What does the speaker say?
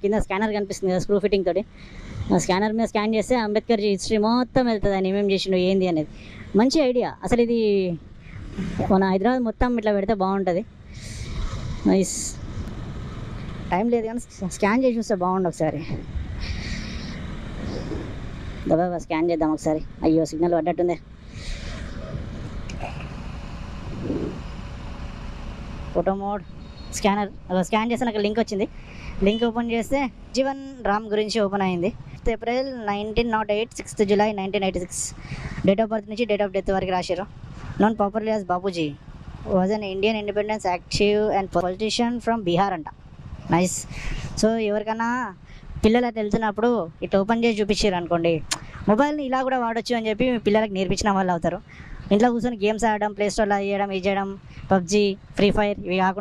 కింద స్కానర్ కనిపిస్తుంది కదా, స్క్రూ ఫిట్టింగ్ తోటి. ఆ స్కానర్ మీద స్కాన్ చేస్తే అంబేద్కర్ హిస్టరీ మొత్తం వెళ్తుంది, ఆయన ఏమేమి చేసిండు ఏంది అనేది. మంచి ఐడియా అసలు ఇది. మన హైదరాబాద్ మొత్తం ఇట్లా పెడితే బాగుంటుంది. నైస్. టైం లేదు కానీ స్కాన్ చేసి చూస్తే బాగుండు ఒకసారి. దబా స్కాన్ చేద్దాం ఒకసారి. అయ్యో సిగ్నల్ పడ్డట్టుంది. ఫోటో మోడ్ స్కానర్ స్కాన్ చేస్తే నాకు లింక్ వచ్చింది. లింక్ ఓపెన్ చేస్తే జీవన్ రామ్ గురించి ఓపెన్ అయింది. April 1908, 6th July 1986. Date of birth నుంచి డేట్ ఆఫ్ డెత్ వరకు రాశారు. Known popularly as Bapuji. Was an Indian independence active and politician from Bihar అంట. నైస్. సో ఎవరికైనా పిల్లలు అట్లా వెళ్తున్నప్పుడు ఇట్లా ఓపెన్ చేసి చూపించారు అనుకోండి, మొబైల్ని ఇలా కూడా వాడచ్చు అని చెప్పి మీ పిల్లలకి నేర్పించిన వాళ్ళు అవుతారు. ఇంట్లో కూర్చొని గేమ్స్ ఆడడం, ప్లే స్టోర్లో చేయడం, ఇది చేయడం, పబ్జీ, ఫ్రీ ఫైర్ ఇవి కాకుండా